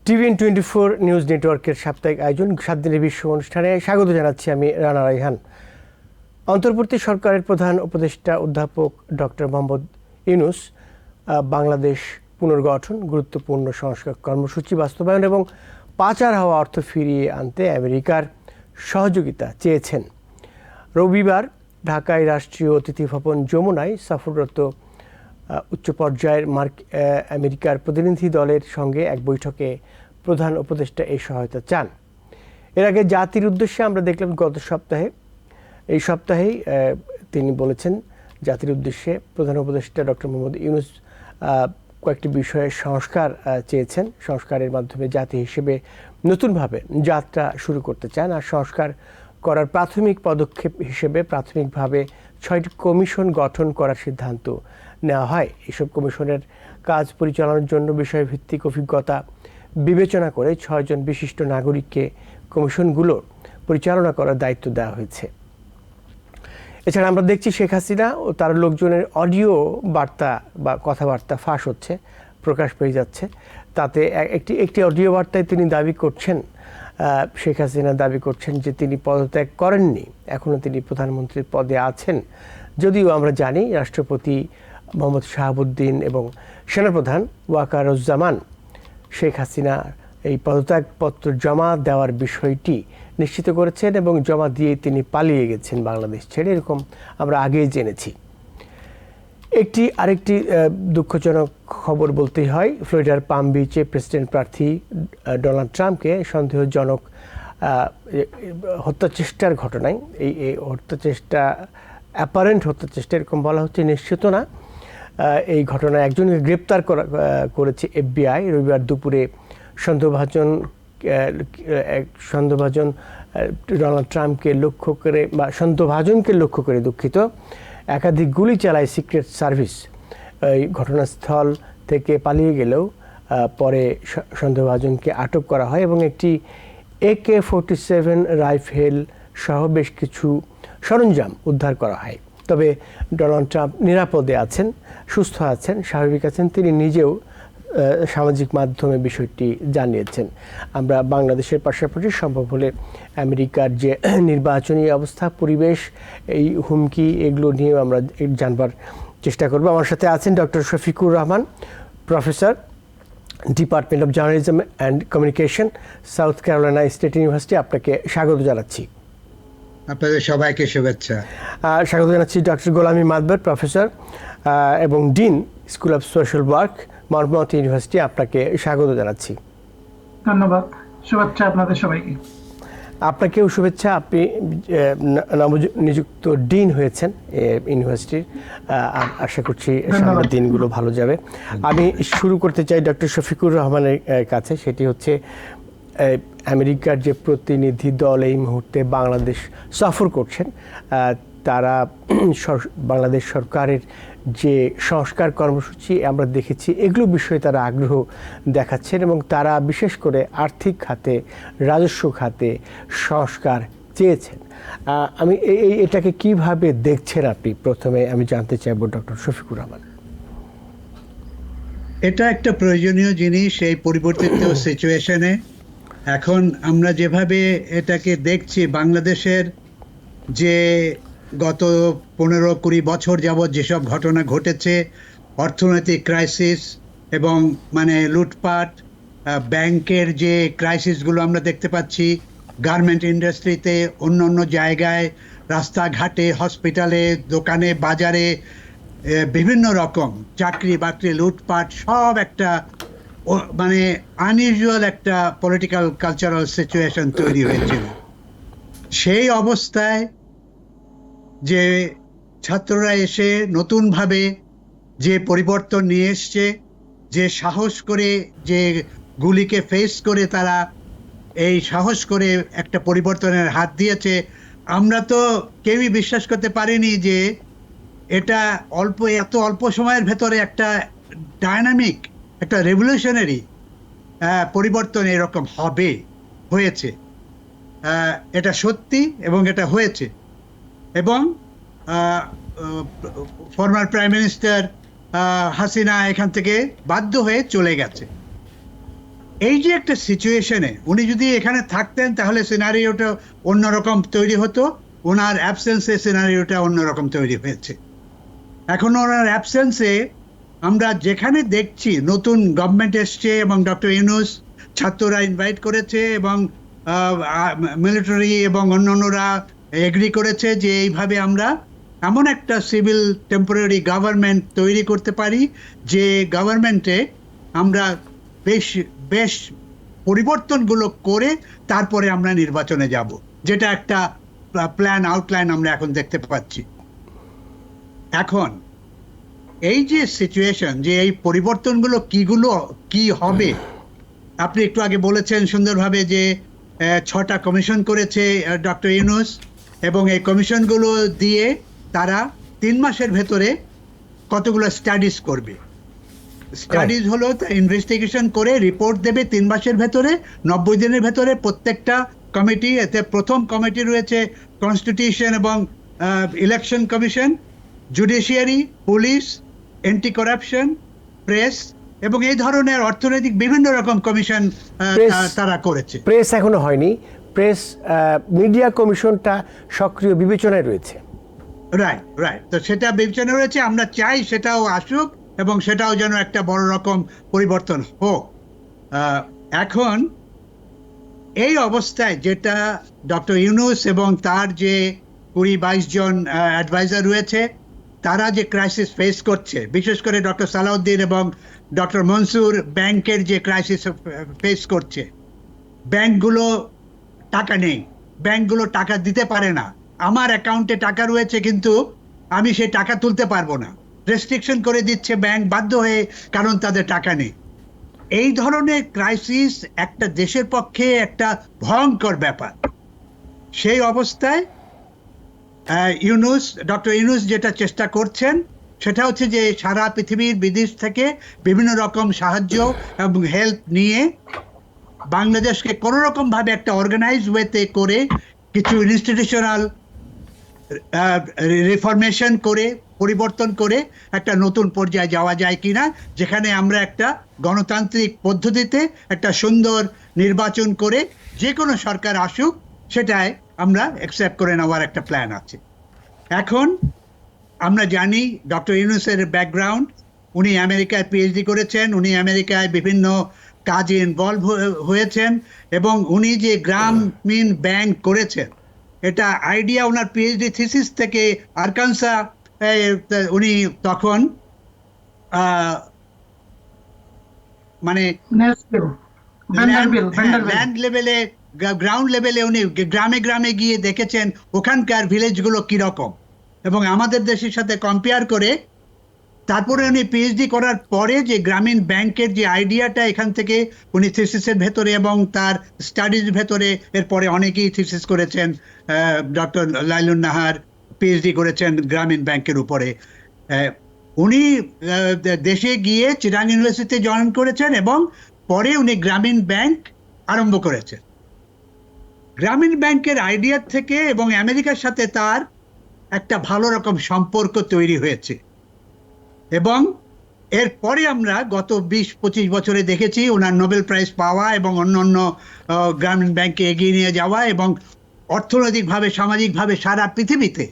TVN24 news নেটওয়ার্কের সাপ্তাহিক আয়োজন 7 দিনের বিশ্ব অনুষ্ঠানে স্বাগত জানাচ্ছি আমি রানা রাইহান। অন্তর্বর্তী সরকারের প্রধান উপদেষ্টা অধ্যাপক ডক্টর মোহাম্মদ ইউনূস বাংলাদেশ পুনর্গঠন, গুরুত্বপূর্ণ সংস্কার কর্মসূচি বাস্তবায়ন এবং পাচার হওয়া অর্থ ফিরিয়ে আনতে আমেরিকার সহযোগিতা চেয়েছেন। রবিবার ঢাকায় রাষ্ট্রীয় অতিথি ভবন যমুনায় সফররত উচ্চ পর্যায়ের আমেরিকার প্রতিনিধি দলের সঙ্গে এক বৈঠকে প্রধান উপদেষ্টা এই সহায়তা চান। এর আগে জাতির উদ্দেশ্যে আমরা দেখলাম গত সপ্তাহে, এই সপ্তাহেই তিনি বলেছেন জাতির উদ্দেশ্যে প্রধান উপদেষ্টা ডক্টর মোহাম্মদ ইউনূস কয়েকটি বিষয়ে সংস্কার চেয়েছেন। সংস্কারের মাধ্যমে জাতি হিসেবে নতুনভাবে যাত্রা শুরু করতে চান। আর সংস্কার করার প্রাথমিক পদক্ষেপ হিসেবে প্রাথমিকভাবে 6টি কমিশন গঠন করার সিদ্ধান্ত নেওয়া হয়। এসব কমিশনের কাজ পরিচালনার জন্য বিষয়ভিত্তিক অভিজ্ঞতা বিবেচনা করে 6 জন বিশিষ্ট নাগরিককে কমিশনগুলো পরিচালনা করার দায়িত্ব দেওয়া হয়েছে। এছাড়া আমরা দেখছি শেখ হাসিনা ও তার লোকজনের অডিও বার্তা বা কথাবার্তা ফাঁস হচ্ছে, প্রকাশ পেয়ে যাচ্ছে। তাতে একটি অডিও বার্তায় তিনি দাবি করছেন, শেখ হাসিনা দাবি করছেন যে তিনি পদত্যাগ করেননি, এখনও তিনি প্রধানমন্ত্রীর পদে আছেন। যদিও আমরা জানি রাষ্ট্রপতি মোহাম্মদ শাহাবুদ্দিন এবং সেনাপ্রধান ওয়াকারুজ্জামান শেখ হাসিনা এই পদত্যাগপত্র জমা দেওয়ার বিষয়টি নিশ্চিত করেছেন এবং জমা দিয়ে তিনি পালিয়ে গেছেন বাংলাদেশ ছেড়ে, এরকম আমরা আগেই জেনেছি। আরেকটি দুঃখজনক খবর বলতেই হয়, ফ্লোরিডার পাম বিচে প্রেসিডেন্ট প্রার্থী ডোনাল্ড ট্রাম্পকে সন্দেহজনক হত্যাচেষ্টার ঘটনায়, এই হত্যাচেষ্টা অ্যাপারেন্ট হত্যাচেষ্টা এরকম বলা হচ্ছে, নিশ্চিত না। এই ঘটনায় একজনকে গ্রেপ্তার করেছে FBI। রবিবার দুপুরে সন্দেহভাজন ডোনাল্ড ট্রাম্পকে লক্ষ্য করে বা সন্দেহভাজনকে লক্ষ্য করে একাধিক গুলি চালায় সিক্রেট সার্ভিস। এই ঘটনাস্থল থেকে পালিয়ে গেলেও পরে সন্দেহভাজনকে আটক করা হয় এবং একটি AK-47 রাইফেল সহ বেশ কিছু সরঞ্জাম উদ্ধার করা হয়। তবে ডোনাল্ড ট্রাম্প নিরাপদে আছেন, সুস্থ আছেন, স্বাভাবিক আছেন। তিনি নিজেও সামাজিক মাধ্যমে বিষয়টি জানিয়েছেন। আমরা বাংলাদেশের পাশাপাশি সম্ভব হলে আমেরিকার যে নির্বাচনী অবস্থা, পরিবেশ, এই হুমকি, এগুলো নিয়েও আমরা জানবার চেষ্টা করব। আমার সাথে আছেন doctor Shafiqur Rahman, professor, department of journalism and communication, south Carolina state university. আপনাকে স্বাগত জানাচ্ছি। আপনাদের সবাইকে শুভেচ্ছা। স্বাগত জানাচ্ছি ডক্টর গোলামী মাদবর, প্রফেসর এবং dean, school of social work, Mount university. আপনাকে স্বাগত জানাচ্ছি। ধন্যবাদ, শুভেচ্ছা আপনাদের সবাইকে। আপনাকেও শুভেচ্ছা। আপনি নবনিযুক্ত ডিন হয়েছেন ইউনিভার্সিটির। আশা করছি সামনের দিনগুলো ভালো যাবে। আমি শুরু করতে চাই ডক্টর শফিকুর রহমানের কাছে। সেটি হচ্ছে আমেরিকার যে প্রতিনিধি দল এই মুহূর্তে বাংলাদেশ সফর করছেন, তারা বাংলাদেশ সরকারের যে সংস্কার কর্মসূচি আমরা দেখেছি, এগুলো বিষয়ে তারা আগ্রহ দেখাচ্ছেন এবং তারা বিশেষ করে আর্থিক খাতে, রাজস্ব খাতে সংস্কার চেয়েছেন। এটাকে কিভাবে দেখছেন আপনি? প্রথমে আমি জানতে চাইব ডক্টর শফিকুর রহমান। এটা একটা প্রয়োজনীয় জিনিস এই পরিবর্তিত সিচুয়েশনে। এখন আমরা যেভাবে এটাকে দেখছি, বাংলাদেশের যে গত 15-20 বছর যাবৎ যেসব ঘটনা ঘটেছে, অর্থনৈতিক ক্রাইসিস এবং লুটপাট, ব্যাংকের যে ক্রাইসিসগুলো আমরা দেখতে পাচ্ছি, গার্মেন্ট ইন্ডাস্ট্রিতে, অন্য জায়গায়, রাস্তাঘাটে, হসপিটালে, দোকানে, বাজারে, বিভিন্ন রকম চাকরি বাকরি, লুটপাট, সব একটা আনইউজুয়াল একটা পলিটিক্যাল কালচারাল সিচুয়েশন তৈরি হয়েছিল। সেই অবস্থায় যে ছাত্ররা এসে নতুনভাবে যে পরিবর্তন নিয়ে এসছে, যে সাহস করে, যে গুলিকে ফেস করে তারা এই সাহস করে একটা পরিবর্তনের হাত দিয়েছে, আমরা তো কেউই বিশ্বাস করতে পারিনি যে এটা এত অল্প সময়ের ভেতরে একটা ডায়নামিক, একটা রেভলিউশনারি পরিবর্তন এরকম হয়েছে। এটা সত্যি এবং এটা হয়েছে। এবং ফর্মার প্রাইম মিনিস্টার হাসিনা এখান থেকে বাধ্য হয়ে চলে গেছে। এই যে একটা সিচুয়েশনে উনি যদি এখানে থাকতেন তাহলে সিনারিওটা অন্যরকম তৈরি হতো, ওনার অ্যাবসেন্সে সিনারিওটা অন্যরকম তৈরি হয়েছে। এখন ওনার অ্যাবসেন্সে আমরা যেখানে দেখছি নতুন গভর্নমেন্ট এসছে এবং ডক্টর ইউনূস ছাত্ররা ইনভাইট করেছে এবং মিলিটারি এবং অন্যান্যরা এগ্রি করেছে যে এইভাবে আমরা এমন একটা সিভিল টেম্পোরারি গভর্নমেন্ট তৈরি করতে পারি যে গভর্নমেন্টে আমরা বেশ বেশ পরিবর্তনগুলো করে তারপরে আমরা নির্বাচনে যাব, যেটা একটা প্ল্যান আউটলাইন আমরা এখন দেখতে পাচ্ছি। এখন এই যে সিচুয়েশন, যে এই পরিবর্তনগুলো কি হবে, আপনি একটু আগে বলেছেন সুন্দরভাবে যে 6টা কমিশন করেছে ডক্টর ইউনূস, এবং এই কমিশনগুলো দিয়ে তারা 3 মাসের ভেতরে কতগুলো স্টাডিজ করবে। স্টাডিজ হলো ইনভেস্টিগেশন করে রিপোর্ট দেবে 3 মাসের ভেতরে, 90 দিনের ভেতরে প্রত্যেকটা কমিটি। এতে প্রথম কমিটি রয়েছে কনস্টিটিউশন এবং election commission, judiciary, police, anti corruption, press এবং এই ধরনের অর্থনৈতিক বিভিন্ন রকম কমিশন তারা করেছে। প্রেস এখনো হয়নি, প্রেস মিডিয়া কমিশনটা সক্রিয় বিবেচনায় রয়েছে। রাইট রাইট, তো সেটা বিবেচনা রয়েছে। আমরা চাই সেটাও আসুক এবং সেটাও যেন একটা বড় রকম পরিবর্তন হোক। এখন এই অবস্থায় যেটা ডক্টর ইউনূস এবং তার যে 20-22 জন অ্যাডভাইজার রয়েছে, তারা যে ক্রাইসিস ফেস করছে, বিশেষ করে ডক্টর সালাউদ্দিন এবং ডক্টর মনসুর ব্যাংকের যে ক্রাইসিস ফেস করছে, ব্যাংকগুলো টাকা নেই, ব্যাংকগুলো টাকা দিতে পারে না। আমার অ্যাকাউন্টে টাকা রয়েছে কিন্তু আমি সেই টাকা তুলতে পারবো না, রেস্ট্রিকশন করে দিচ্ছে ব্যাংক বাধ্য হয়ে, কারণ তাদের টাকা নেই। এই ধরনের ক্রাইসিস একটা দেশের পক্ষে একটা ভয়ঙ্কর ব্যাপার। সেই অবস্থায় ডক্টর ইউনূস যেটা চেষ্টা করছেন সেটা হচ্ছে যে সারা পৃথিবীর বিদেশ থেকে বিভিন্ন রকম সাহায্য এবং হেল্প নিয়ে বাংলাদেশকে কোনো রকম ভাবে একটা অর্গানাইজ ওয়েতে করে কিছু ইনস্টিটিউশনাল রিফরমেশন করে, পরিবর্তন করে একটা নতুন পর্যায়ে যাওয়া যায় কিনা, যেখানে আমরা একটা গণতান্ত্রিক পদ্ধতিতে একটা সুন্দর নির্বাচন করে যে কোনো সরকার আসুক সেটাই আমরা অ্যাকসেপ্ট করে নেওয়ার একটা প্ল্যান আছে। এখন আমরা জানি ডক্টর ইউনূসের ব্যাকগ্রাউন্ড, উনি আমেরিকায় পিএইচডি করেছেন, উনি আমেরিকায় বিভিন্ন কাজে ইনভলভ হয়েছেন এবং উনি যে গ্রামীণ ব্যাংক করেছেন, এটা আইডিয়া ওনার পিএইচডি থিসিস থেকে আরকানসা, উনি তখন মানে ল্যান্ড লেভেলে, গ্রাউন্ড লেভেলে উনি গ্রামে গ্রামে গিয়ে দেখেছেন ওখানকার ভিলেজগুলো কীরকম, এবং আমাদের দেশের সাথে কম্পেয়ার করে তারপরে উনি পিএইচডি করার পরে যে গ্রামীণ ব্যাংকের যে আইডিয়াটা এখান থেকে উনি থিসিসের ভেতরে এবং তার স্টাডিজ ভেতরে, এরপরে অনেকেই থিসিস করেছেন, ডক্টর লাইলুন নাহার পিএইচডি করেছেন গ্রামীণ ব্যাংকের উপরে। উনি দেশে গিয়ে চিটাং ইউনিভার্সিটিতে জয়েন করেছেন এবং পরে উনি গ্রামীণ ব্যাংক আরম্ভ করেছেন। গ্রামীণ ব্যাংকের আইডিয়ার থেকে এবং আমেরিকার সাথে তার একটা ভালো রকম সম্পর্ক তৈরি হয়েছে, এবং এরপরে আমরা গত 20-25 বছরে দেখেছি ওনার নোবেল প্রাইজ পাওয়া এবং অন্যান্য গ্রামীণ ব্যাংকে এগিয়ে নিয়ে যাওয়া এবং অর্থনৈতিকভাবে, সামাজিকভাবে সারা পৃথিবীতে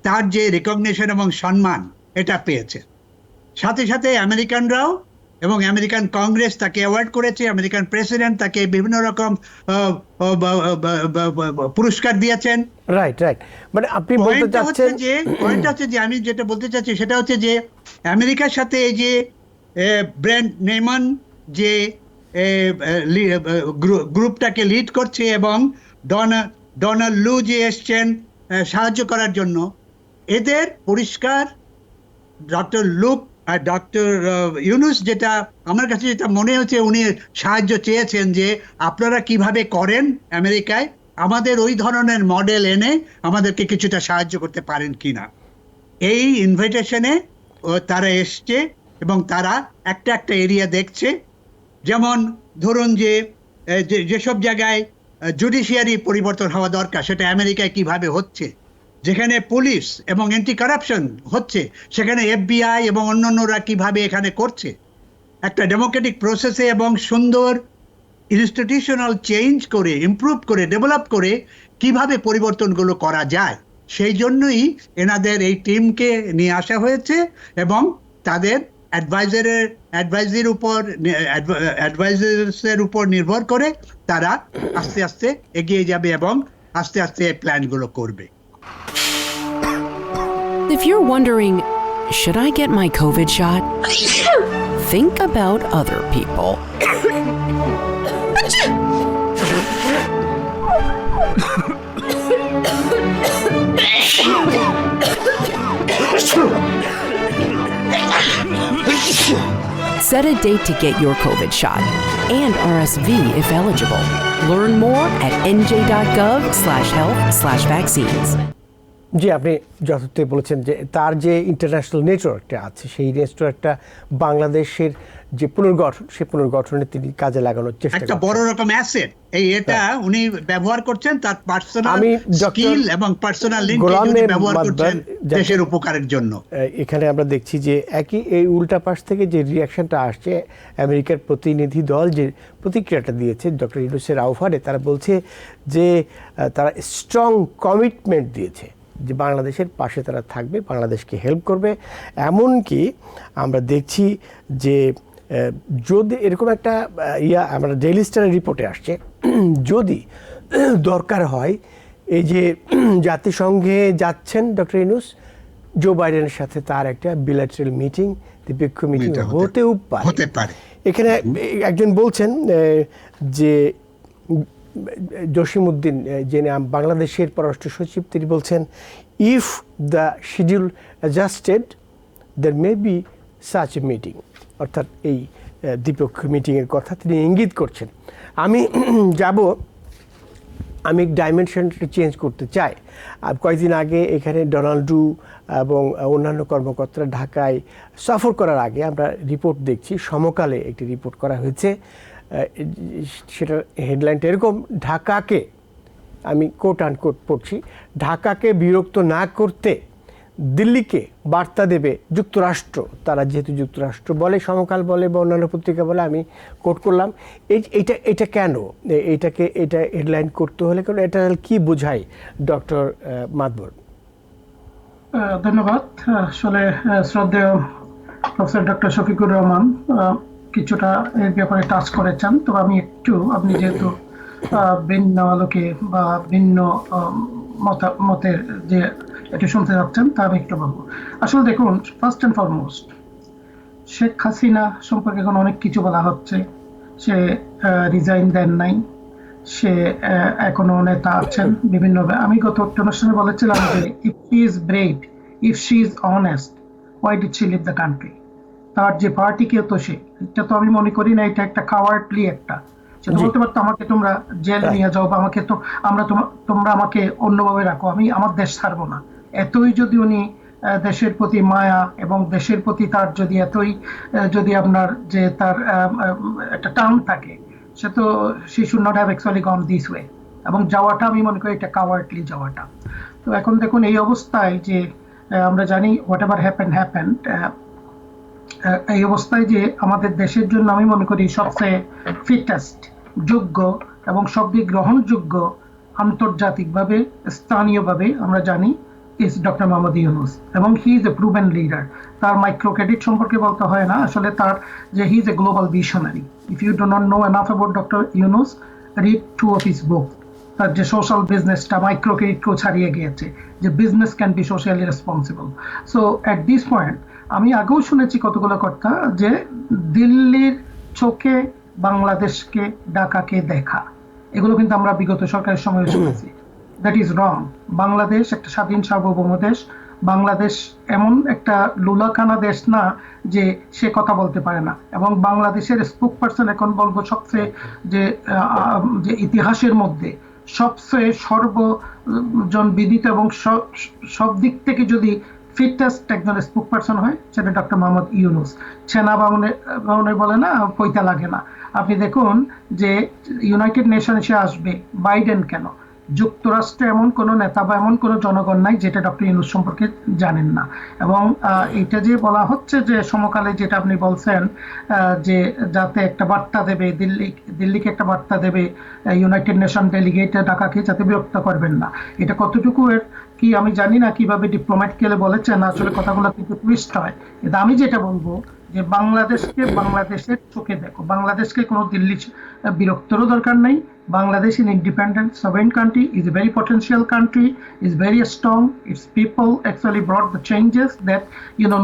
তার যে রেকগনিশন এবং সম্মান এটা পেয়েছে। সাথে সাথে আমেরিকানরাও এবং আমেরিকান কংগ্রেস তাকে অ্যাওয়ার্ড করেছে, আমেরিকান প্রেসিডেন্ট তাকে বিভিন্ন রকম পুরস্কার দিয়েছেন। রাইট রাইট, মানে আপনি বলতে চাচ্ছেন যে পয়েন্টটা হচ্ছে যে আমি যেটা বলতে চাচ্ছি সেটা হচ্ছে যে আমেরিকার সাথে এই যে ব্র্যান্ড নেমান যে গ্রুপটাকে লিড করছে এবং ডোনাল্ড লু যে এসছেন সাহায্য করার জন্য, এদের পরিষ্কার ডক্টর লুক আর ডক্টর ইউনূস, যেটা আমার কাছে যেটা মনে হচ্ছে উনি সাহায্য চেয়েছেন যে আপনারা কিভাবে করেন আমেরিকায়, আমাদের ওই ধরনের মডেল এনে আমাদেরকে কিছুটা সাহায্য করতে পারেন কিনা। এই ইনভিটেশনে তারা এসছে এবং তারা একটা একটা এরিয়া দেখছে। যেমন ধরুন যে যেসব জায়গায় জুডিশিয়ারি পরিবর্তন হওয়া দরকার সেটা আমেরিকায় কিভাবে হচ্ছে, যেখানে পুলিশ এবং অ্যান্টি কারাপশন হচ্ছে সেখানে FBI এবং অন্যান্যরা কিভাবে এখানে করছে, একটা ডেমোক্রেটিক প্রসেসে এবং সুন্দর ইনস্টিটিউশনাল চেঞ্জ করে, ইমপ্রুভ করে, ডেভেলপ করে কিভাবে পরিবর্তনগুলো করা যায়, সেই জন্যই এনাদের এই টিমকে নিয়ে আসা হয়েছে এবং তাদের অ্যাডভাইজের উপর নির্ভর করে তারা আস্তে আস্তে এগিয়ে যাবে এবং আস্তে আস্তে এই প্ল্যানগুলো করবে। If you're wondering, should I get my COVID shot? Think about other people. Set a date to get your COVID shot and RSV if eligible. Learn more at nj.gov/health/vaccines. জি, আপনি যথার্থই বলেছেন যে তার যে ইন্টারন্যাশনাল নেটওয়ার্কটা আছে সেই নেটওয়ার্কটা বাংলাদেশের যে পুনর্গঠন, সেই পুনর্গঠনে তিনি কাজে লাগানোর চেষ্টা একটা বড় রকম অ্যাসেট এটা উনি ব্যবহার করছেন, তার পার্সোনাল স্কিল এবং পার্সোনাল লিঙ্কেজ উনি ব্যবহার করছেন দেশের উপকারের জন্য। এখানে আমরা দেখছি যে একই এই উল্টা পাশ থেকে যে রিয়াকশনটা আসছে, আমেরিকার প্রতিনিধি দল যে প্রতিক্রিয়াটা দিয়েছে ডক্টর ইউনূসের আহ্বানে, তারা বলছে যে তারা স্ট্রং কমিটমেন্ট দিয়েছে যে বাংলাদেশের পাশে তারা থাকবে, বাংলাদেশকে হেল্প করবে। এমনকি আমরা দেখছি যে যদি এরকম একটা আমরা ডেইলি স্টারের রিপোর্টে আসছে, যদি দরকার হয় এই যে জাতিসংঘে যাচ্ছেন ডক্টর ইউনূস, জো বাইডেনের সাথে তার একটা বিল্যাটারাল মিটিং, দ্বিপক্ষীয় মিটিং হতেও পারে। এখানে একজন বলছেন যে জসিমউদ্দিন, যিনি বাংলাদেশের পররাষ্ট্র সচিব, তিনি বলছেন if the schedule adjusted there may be such a meeting, অর্থাৎ এই দ্বিপক্ষীয় মিটিংয়ের কথা তিনি ইঙ্গিত করছেন। আমি ডাইমেনশনটা চেঞ্জ করতে চাই। কয়েকদিন আগে এখানে ডোনাল্ডু এবং অন্যান্য কর্মকর্তারা ঢাকায় সফর করার আগে আমরা রিপোর্ট দেখছি, সমকালে একটি রিপোর্ট করা হয়েছে, সেটার হেডলাইনটা এরকম, ঢাকাকে, আমি কোট আনকোট পড়ছি, ঢাকাকে বিরক্ত না করতে দিল্লিকে বার্তা দেবে যুক্তরাষ্ট্র। তারা যেহেতু যুক্তরাষ্ট্র বলে, সমকাল বলে বা অন্যান্য পত্রিকা বলে, আমি কোট করলাম। এটা কেন এটা হেডলাইন করতে হলে কেন, এটা কি বোঝায় ডক্টর মাদবর? ধন্যবাদ। আসলে শ্রদ্ধেয় প্রফেসর ডক্টর শফিকুর রহমান কিছুটা এর ব্যাপারে টাচ করেছেন, তবে আমি একটু, আপনি যেহেতু ভিন্ন আলোকে বা ভিন্ন মতের যে এটা শুনতে যাচ্ছেন, তা আমি একটু বলবো। আসলে দেখুন, first and foremost Sheikh Hasina সম্পর্কে এখন অনেক কিছু বলা হচ্ছে। সে রিজাইন দেন নাই, সে এখনো নেতা আছেন বিভিন্নভাবে। আমি গত একটা অনুষ্ঠানে বলেছিলাম যে if she is brave, if she is honest, why did she leave the country? তার যে পার্টি কেউ তো সে, এটা তো আমি মনে করি না এটা একটা কাওয়ার্ডলি একটা। সেটা বলতে পারতো আমাকে তোমরা জেলে নিয়ে যাও বা আমাকে তো তোমরা আমাকে অন্যভাবে রাখো, আমি আমার দেশ ছাড়বো না। এতই যদি উনি দেশের প্রতি মায়া এবং দেশের প্রতি তার যদি আপনার যে তার একটা টার্ম থাকে, সে তো she should not have actually gone this way। এবং যাওয়াটা আমি মনে করি এটা কাওয়ার্ডলি যাওয়াটা। তো এখন দেখুন এই অবস্থায় যে আমরা জানি হোয়াট এভার হ্যাপেন্ড, এই অবস্থায় যে আমাদের দেশের জন্য আমি মনে করি সবচেয়ে ফিটেস্ট, যোগ্য এবং সবদিক গ্রহণযোগ্য আন্তর্জাতিকভাবে, স্থানীয়ভাবে আমরা জানি ইজ ডক্টর মোহাম্মদ ইউনূস, এবং he is a proven leader. তার মাইক্রো ক্রেডিট সম্পর্কে বলতে হয় না, আসলে তার যে he is a global visionary. If you do not know enough about doctor Yunus, read 2 of his book. তার যে সোশ্যাল বিজনেসটা মাইক্রো ক্রেডিটকেও ছাড়িয়ে গিয়েছে, যে business can be socially responsible. So at this point আমি আগেও শুনেছি কতগুলো কথা, যে দিল্লির চোখে বাংলাদেশকে, ঢাকাকে দেখা, এগুলো কিন্তু আমরা বিগত সরকারের সময় শুনেছি। That is wrong. বাংলাদেশ একটা স্বাধীন সার্বভৌম দেশ। বাংলাদেশ এমন একটা লুলাখানা দেশ না যে সে কথা বলতে পারে না। এবং বাংলাদেশের স্পোক পার্সন, এখন বলবো সবচেয়ে যে ইতিহাসের মধ্যে সবচেয়ে সর্বজন বিদিত এবং সব দিক থেকে যদি ফিটেস্ট একজন স্পোক পার্সন হয়, সেটা ডক্টর মোহাম্মদ ইউনূস। ছেনা বাউনে বলে না, পৈতা লাগে না। আপনি দেখুন যে ইউনাইটেড নেশন এসে আসবে, বাইডেন কেন, যুক্তরাষ্ট্রে এমন কোনো নেতা বা এমন কোনো জনগণ নাই যেটা ডক্টর ইউনূস সম্পর্কে জানেন না। এবং এটা যে বলা হচ্ছে যে সমকালে যেটা আপনি বলছেন যে যাতে একটা বার্তা দেবে, দিল্লিকে একটা বার্তা দেবে ইউনাইটেড নেশন ডেলিগেট ঢাকাকে, যাতে বিরক্ত করবেন না, এটা কতটুকু এর কি আমি জানি না, কিভাবে ডিপ্লোম্যাটিক্যালি বলেছেন, আসলে কথাগুলো কিন্তু টুইস্ট হয়। কিন্তু আমি যেটা বলবো যে বাংলাদেশকে বাংলাদেশের চোখে দেখো, বাংলাদেশকে কোনো দিল্লি বিরক্তরও দরকার নাই। Bangladesh is an independent sovereign country, is a very potential country, is very strong. Its people actually brought the changes that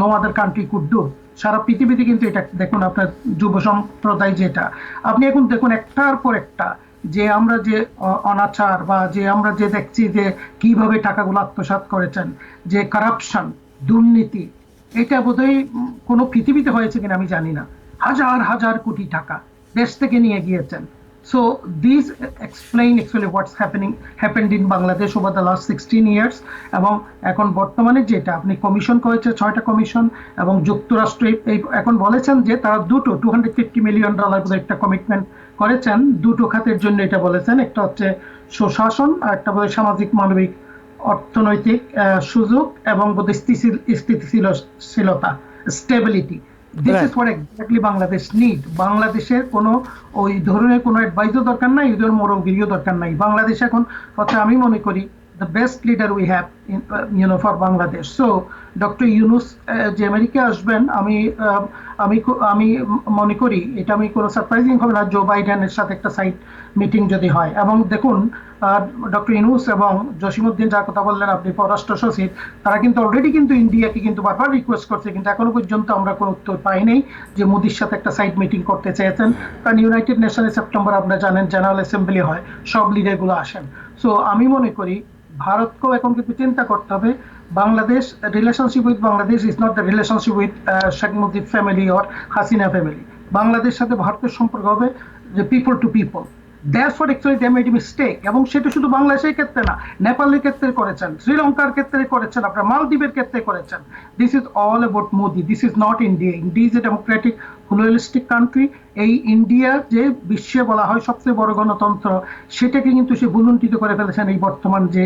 no other country could do. সারা পৃথিবীতে কিন্তু এটা দেখুন, আপনার যুব সম্প্রদায় যেটা আপনি এখন দেখুন একটার পর একটা যে আমরা যে অনাচার বা যে আমরা যে দেখছি যে কিভাবে টাকাগুলো আত্মসাৎ করেছেন, যে কারাপশন, দুর্নীতি, এটা বোধহয় কোনো পৃথিবীতে হয়েছে কিনা আমি জানি না। হাজার হাজার কোটি টাকা দেশ থেকে নিয়ে গিয়েছেন। So these explain actually what's happened in Bangladesh over the last 16 years. এবং এখন বর্তমানে যেটা আপনি কমিশন করেছে 6টা কমিশন, এবং যুক্তরাষ্ট্র এখন বলেছেন যে তারা দুটো $250 মিলিয়ন একটা কমিটমেন্ট করেছেন দুটো খাতের জন্য। এটা বলেছেন, একটা হচ্ছে সুশাসন আর একটা বলে সামাজিক মানবিক অর্থনৈতিক সুযোগ এবং স্থিতিশীলতা, stability. This is what exactly Bangladesh need. বাংলাদেশের কোনো ওই ধরনের কোনো অ্যাডভাইসও দরকার নাই, ওই ধরনের মোড়গিরিও দরকার নাই। বাংলাদেশ এখন কথা আমি মনে করি the best leader we have in for Bangladesh. So doctor Yunus যে আমেরিকা আসবেন, আমি মনে করি এটা আমি কোনো সারপ্রাইজিং হবে না জো বাইডেনের সাথে একটা সাইড মিটিং যদি হয়। এবং দেখুন ডক্টর ইউনূস এবং জসিমউদ্দিন যার কথা বললেন আপনি পররাষ্ট্র সচিব, তারা কিন্তু অলরেডি কিন্তু ইন্ডিয়াকে কিন্তু বারবার রিকোয়েস্ট করছে, কিন্তু এখনো পর্যন্ত আমরা কোনো উত্তর পাই নাই যে মোদির সাথে একটা সাইড মিটিং করতে চেয়েছেন। কারণ ইউনাইটেড নেশনে সেপ্টেম্বর আপনারা জানেন জেনারেল অ্যাসেম্বলি হয়, সব লিডারগুলো আসেন। সো আমি মনে করি ভারতকেও এখন কিন্তু চিন্তা করতে হবে, Bangladesh relationship with Bangladesh is not the relationship with Sheikh Mujib family or Hasina family. বাংলাদেশের সাথে ভারতের সম্পর্ক হবে যে people to people. Therefore actually they made a mistake, এবং সেটা শুধু বাংলাদেশের ক্ষেত্রে না, নেপালের ক্ষেত্রে করেছেন, শ্রীলঙ্কার ক্ষেত্রে করেছেন, আপনার মালদ্বীপের ক্ষেত্রে করেছেন। This is all about Modi, this is not India. India is a democratic pluralistic country. এই ইন্ডিয়া যে বিশ্বে বলা হয় সবচেয়ে বড় গণতন্ত্র, সেটাকে কিন্তু সে ভুলুণ্ঠিত করে ফেলেছেন এই বর্তমান যে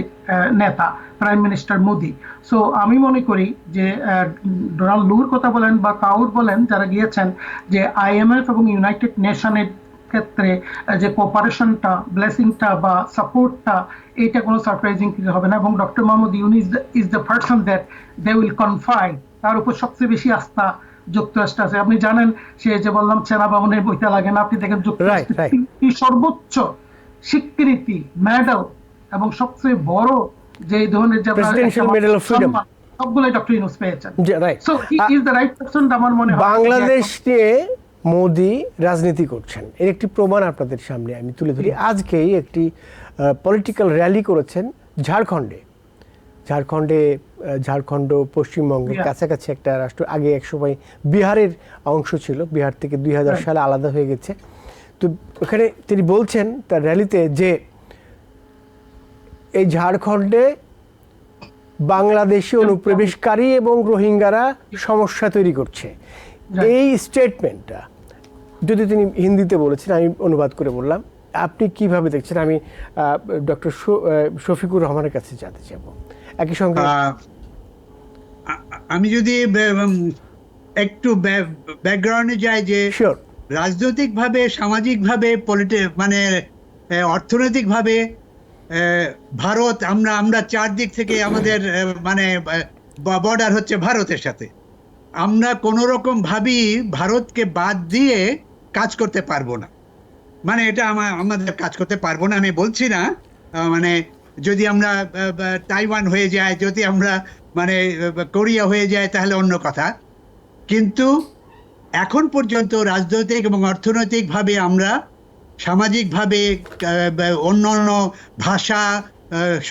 নেতা প্রাইম মিনিস্টার মোদি। সো আমি মনে করি যে ডোনাল্ড লুর কথা বলেন বা কাউর বলেন যারা গিয়েছেন, যে IMF এবং ইউনাইটেড নেশনের ক্ষেত্রে যে কোঅপারেশনটা, ব্লেসিংটা বা সাপোর্টটা, এটা কোনো সারপ্রাইজিং কিছু হবে না। এবং doctor Mohammad Yunus is the person that they will confide, তার উপর সবচেয়ে বেশি আস্থা যুক্তরাষ্ট্র আছে। আপনি জানেন সে যে বললাম সেনা ভবনের বইটা লাগে না, আপনি দেখেন যুক্তরাষ্ট্রের সর্বোচ্চ স্বীকৃতি মেডেল এবং সবচেয়ে বড় যে ধরনের যে সবগুলোই ডক্টর ইউনূস পেয়েছেন। So he is the right person আমার মনে হয়। বাংলাদেশ নিয়ে মোদি রাজনীতি করছেন এর একটি প্রমাণ আপনাদের সামনে আমি তুলে ধরি। আজকেই একটি পলিটিক্যাল র্যালি করেছেন ঝাড়খণ্ড পশ্চিমবঙ্গের কাছাকাছি একটা রাষ্ট্র, আগে একসময় বিহারের অংশ ছিল, বিহার থেকে 2000 সালে আলাদা হয়ে গেছে। তো ওখানে তিনি বলছেন তার র্যালিতে যে এই ঝাড়খণ্ডে বাংলাদেশি অনুপ্রবেশকারী এবং রোহিঙ্গারা সমস্যা তৈরি করছে। এই স্টেটমেন্টটা যদি তিনি হিন্দিতে বলেছেন, আমি অনুবাদ করে বললাম, আপনি কিভাবে দেখছেন? আমি ডক্টর শফিকুর রহমানের কাছে জানতে চাইব। একই সঙ্গে আমি যদি একটু ব্যাকগ্রাউন্ডে যাই, যে রাজনৈতিকভাবে, সামাজিকভাবে, মানে অর্থনৈতিকভাবে ভারত, আমরা চারদিক থেকে আমাদের মানে বর্ডার হচ্ছে ভারতের সাথে। আমরা কোনো রকম ভাবি ভারতকে বাদ দিয়ে কাজ করতে পারবো না, মানে এটা আমাদের কাজ করতে পারবো না আমি বলছি না, মানে যদি আমরা তাইওয়ান হয়ে যায়, যদি আমরা মানে কোরিয়া হয়ে যায় তাহলে অন্য কথা। কিন্তু এখন পর্যন্ত রাজনৈতিক এবং অর্থনৈতিকভাবে আমরা, সামাজিকভাবে, অন্য ভাষা,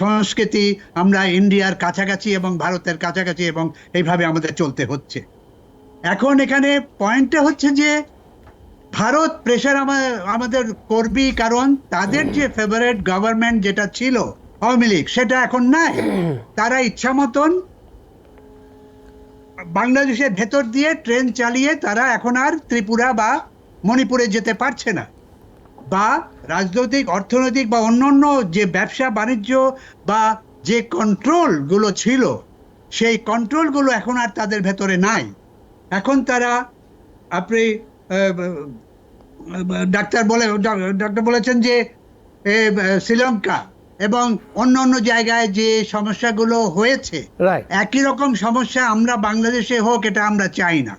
সংস্কৃতি, আমরা ইন্ডিয়ার কাছাকাছি এবং ভারতের কাছাকাছি, এবং এইভাবে আমাদের চলতে হচ্ছে। এখন এখানে পয়েন্টটা হচ্ছে যে ভারত প্রেশার আমাদের করবি, কারণ তাদের যে ফেভারিট গভর্নমেন্ট যেটা ছিল আওয়ামী লীগ, সেটা এখন নাই। তারা ইচ্ছা মতন বাংলাদেশের ভেতর দিয়ে ট্রেন চালিয়ে তারা এখন আর ত্রিপুরা বা মণিপুরে যেতে পারছে না। বা রাজনৈতিক, অর্থনৈতিক বা অন্যান্য যে ব্যবসা বাণিজ্য বা যে কন্ট্রোলগুলো ছিল, সেই কন্ট্রোলগুলো এখন আর তাদের ভেতরে নাই। এখন তারা, আপনি ডাক্তার বলেছেন যে শ্রীলঙ্কা এবং অন্য অন্য জায়গায় যে সমস্যাগুলো হয়েছে, রাইট, একই রকম সমস্যা আমরা বাংলাদেশে হোক, এটা আমরা চাই না।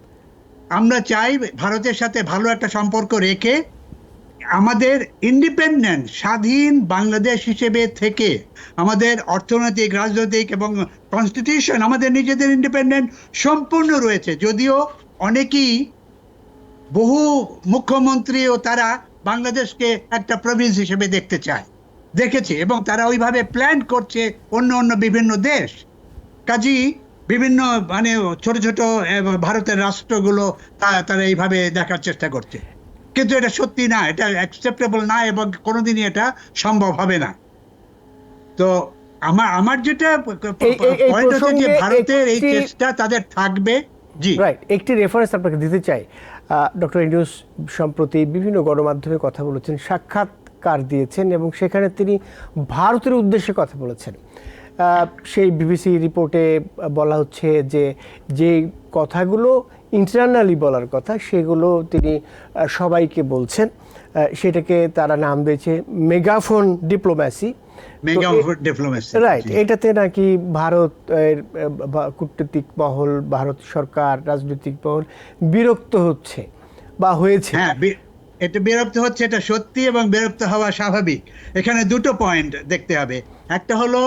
আমরা চাই ভারতের সাথে ভালো একটা সম্পর্ক রেখে আমাদের ইন্ডিপেন্ডেন্ট, স্বাধীন বাংলাদেশ হিসেবে থেকে আমাদের অর্থনৈতিক, রাজনৈতিক এবং কনস্টিটিউশন আমাদের নিজেদের ইন্ডিপেন্ডেন্ট সম্পূর্ণ রয়েছে। যদিও অনেকেই, বহু মুখ্যমন্ত্রী ও তারা বাংলাদেশকে একটা প্রভিন্স হিসেবে দেখেছে এবং তারা ওইভাবে প্ল্যান করছে অন্য অন্য বিভিন্ন দেশ। কাজেই বিভিন্ন মানে ছোট ছোট ভারতের রাষ্ট্রগুলো তারা এইভাবে দেখার চেষ্টা করছে, কিন্তু এটা সত্যি না, এটা অ্যাকসেপ্টেবল না এবং কোনোদিনই এটা সম্ভব হবে না। তো আমার যেটা পয়েন্ট হচ্ছে যে ভারতের এই চেষ্টা তাদের থাকবে। জি, রাইট, একটি রেফারেন্স আপনাকে দিতে চাই। ডক্টর ইউনূস সম্প্রতি বিভিন্ন গণমাধ্যমে কথা বলেছেন, সাক্ষাৎকার দিয়েছেন এবং সেখানে তিনি ভারতের উদ্দেশ্যে কথা বলেছেন। সেই বিবিসি রিপোর্টে বলা হচ্ছে যে কথাগুলো ইন্টারনালি বলার কথা, সেগুলো তিনি সবাইকে বলছেন। সেটাকে তারা নাম দিয়েছে মেগাফোন ডিপ্লোম্যাসি। রাইট, এটাতে নাকি ভারতের কূটনৈতিক মহল, ভারত সরকার, রাজনৈতিক মহল বিরক্ত হচ্ছে বা হয়েছে। হ্যাঁ, এটা বিরক্ত হচ্ছে, এটা সত্যি, এবং বিরক্ত হওয়া স্বাভাবিক। এখানে দুটো পয়েন্ট দেখতে হবে। একটা হলো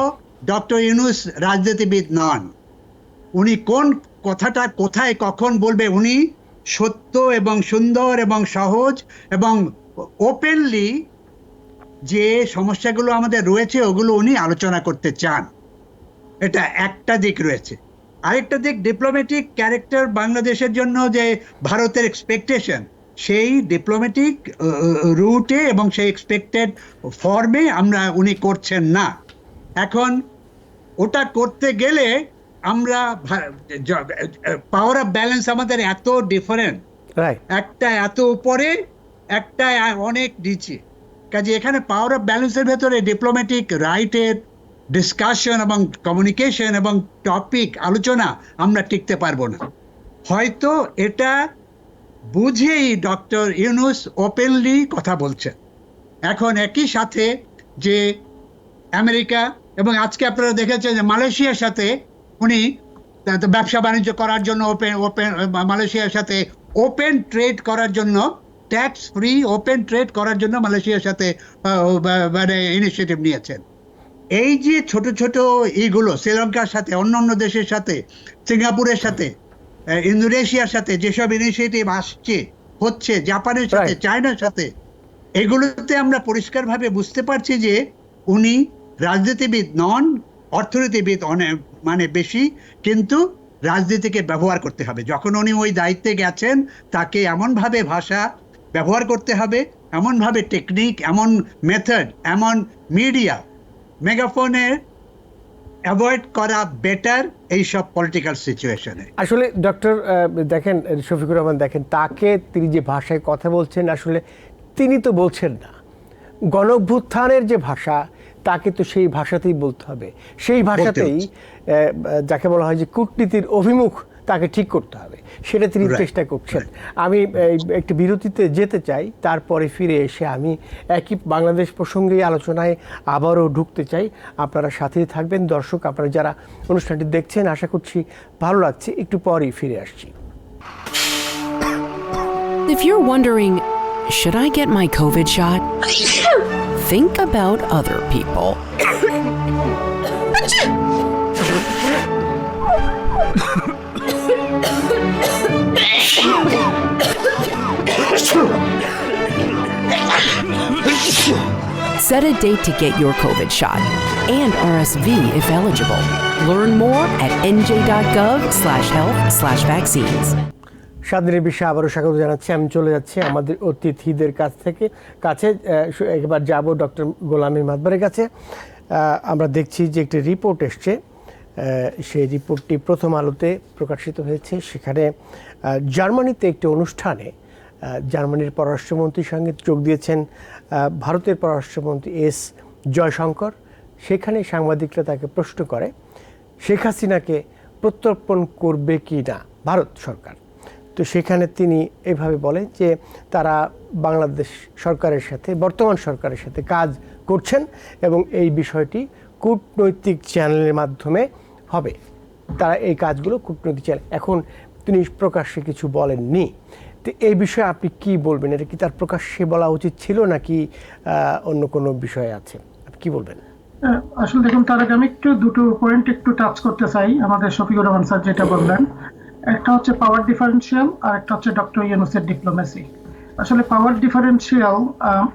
ডক্টর ইউনূস রাজনীতিবিদ নন। উনি কোন কথাটা কোথায় কখন বলবে, উনি সত্য এবং সুন্দর এবং সহজ এবং ওপেনলি যে সমস্যাগুলো আমাদের রয়েছে ওগুলো উনি আলোচনা করতে চান। এটা একটা দিক রয়েছে। আরেকটা দিক, ডিপ্লোম্যাটিক ক্যারেক্টার বাংলাদেশের জন্য যে ভারতের এক্সপেকটেশন, সেই ডিপ্লোম্যাটিক রুটে এবং সেই এক্সপেক্টেড ফর্মে উনি করছেন না। এখন ওটা করতে গেলে আমরা পাওয়ার অফ ব্যালেন্স আমাদের এত ডিফারেন্ট, একটা এত উপরে, একটা অনেক নিচে। কাজে এখানে পাওয়ার অফ ব্যালেন্সের ভেতরে ডিপ্লোম্যাটিক রাইটের ডিসকাশন এবং কমিউনিকেশন এবং টপিক আলোচনা আমরা টিকতে পারবো না। হয়তো এটা বুঝেই ডক্টর ইউনূস ওপেনলি কথা বলছেন। এখন একই সাথে যে আমেরিকা এবং আজকে আপনারা দেখেছেন যে মালয়েশিয়ার সাথে উনি ব্যবসা বাণিজ্য করার জন্য মালয়েশিয়ার সাথে ওপেন ট্রেড করার জন্য, ট্যাক্স ফ্রি ওপেন ট্রেড করার জন্য মালয়েশিয়ার সাথে মানে ইনিশিয়েটিভ নিয়েছেন। এই যে ছোট ছোট এইগুলো শ্রীলঙ্কার সাথে, অন্য অন্য দেশের সাথে, সিঙ্গাপুরের সাথে, ইন্দোনেশিয়ার সাথে যেসব ইনিশিয়েটিভ হচ্ছে, জাপানের সাথে, চায়নার সাথে, এগুলোতে আমরা পরিষ্কারভাবে বুঝতে পারছি যে উনি রাজনীতিবিদ নন, অর্থনীতিবিদ অনেক মানে বেশি, কিন্তু রাজনীতিকে ব্যবহার করতে হবে। যখন উনি ওই দায়িত্বে গেছেন, তাকে এমনভাবে ভাষা ব্যবহার করতে হবে, এমনভাবে টেকনিক, এমন মেথড, এমন মিডিয়া, মেগাফোনের অ্যাভয়েড করা বেটার এইসব পলিটিক্যাল সিচুয়েশনে। আসলে ডক্টর দেখেন, শফিকুর রহমান দেখেন, তিনি যে ভাষায় কথা বলছেন, আসলে তিনি তো বলছেন না। গণঅভ্যুত্থানের যে ভাষা, তাকে তো সেই ভাষাতেই বলতে হবে, সেই ভাষাতেই যাকে বলা হয় যে কূটনীতির অভিমুখ, তাকে ঠিক করতে হবে, সেটা তিনি চেষ্টা করছেন। আমি একটি বিরতিতে যেতে চাই, তারপরে ফিরে এসে আমি একই বাংলাদেশ প্রসঙ্গে আলোচনায় আবারও ঢুকতে চাই। আপনারা সাথেই থাকবেন। দর্শক, আপনারা যারা অনুষ্ঠানটি দেখছেন, আশা করছি ভালো লাগছে। একটু পরেই ফিরে আসছি। If you're wondering, should I get my COVID shot? Think about other people. Set a date to get your COVID shot and RSV if eligible. Learn more at nj.gov/health/vaccines. স্বাধীনের বিষয়ে আবারও স্বাগত জানাচ্ছি। আমি চলে যাচ্ছি আমাদের অতিথিদের কাছে। এবার যাব ডক্টর গোলামী মাতবরের কাছে। আমরা দেখছি যে একটি রিপোর্ট এসছে, সেই রিপোর্টটি প্রথম আলোতে প্রকাশিত হয়েছে। সেখানে জার্মানিতে একটি অনুষ্ঠানে জার্মানির পররাষ্ট্রমন্ত্রীর সঙ্গে যোগ দিয়েছেন ভারতের পররাষ্ট্রমন্ত্রী এস জয়শঙ্কর। সেখানে সাংবাদিকরা তাকে প্রশ্ন করে শেখ হাসিনাকে প্রত্যর্পণ করবে কি না ভারত সরকার। তো সেখানে তিনি এভাবে বলেন যে তারা বাংলাদেশ সরকারের সাথে, বর্তমান সরকারের সাথে কাজ করছেন এবং এই বিষয়টি কূটনৈতিক চ্যানেলের মাধ্যমে হবে। তারা এই কাজগুলো কূটনৈতিক চ্যানেল, এখন তিনি প্রকাশ্যে কিছু বলেননি। তো এই বিষয়ে আপনি কি বলবেন? এটা কি তার প্রকাশ্যে বলা উচিত ছিল নাকি অন্য কোনো বিষয় আছে? আপনি কি বলবেন? আসলে দেখুন, তার আগে আমি দুটো পয়েন্ট একটু টাচ করতে চাই। আমাদের শফিকুর রহমান স্যার যেটা বললেন, একটা হচ্ছে পাওয়ার ডিফারেন্সিয়াল আর একটা হচ্ছে ডক্টর ইউনূসের ডিপ্লোমেসি। আসলে পাওয়ার ডিফারেন্সিয়াল,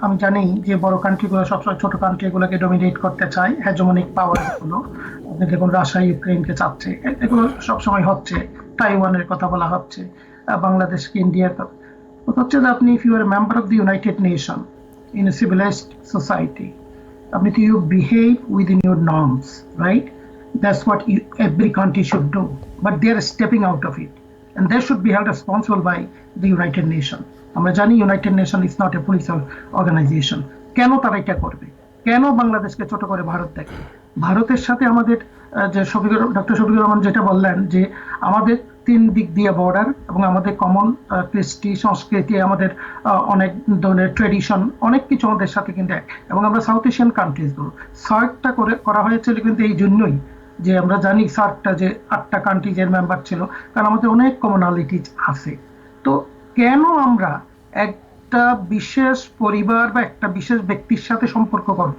আমি জানি যে বড় কান্ট্রিগুলো সবসময় ছোট কান্ট্রিগুলোকে ডমিনেট করতে চায়, হ্যাজমনিক পাওয়ার গুলো। আপনি দেখুন রাশিয়া ইউক্রেনকে চাচ্ছে, এগুলো সবসময় হচ্ছে। তাইওয়ানের কথা বলা হচ্ছে, বাংলাদেশকে, ইন্ডিয়ার কথা হচ্ছে যে আপনি if you are member of the United Nation in a civilized society, আপনি তো you behave within your norms, right? That's what every country should do. But they are stepping out of it, and they should be held responsible by the United Nations. আমরা জানি United Nations is not a police organization. কেন তারা এটা করবে? কেন বাংলাদেশকে ছোট করে ভারত দেখে? ভারতের সাথে আমাদের যে ডক্টর শফিকুর রহমান যেটা বললেন যে আমাদের 3 দিক দিয়ে বর্ডার এবং আমাদের কমন কৃষ্টি সংস্কৃতি, আমাদের অনেক ধরনের ট্রেডিশন, অনেক কিছু আমাদের সাথে কিন্তু এক। এবং আমরা সাউথ এশিয়ান কান্ট্রিজগুলো সার্কটা করা হয়েছিল কিন্তু এই জন্যই যে আমরা জানি সার্কটা যে 8টা কান্ট্রিজের মেম্বার ছিল, কারণ আমাদের অনেক কমনালিটিজ আছে। তো কেন আমরা একটা বিশেষ পরিবার বা একটা বিশেষ ব্যক্তির সাথে সম্পর্ক করব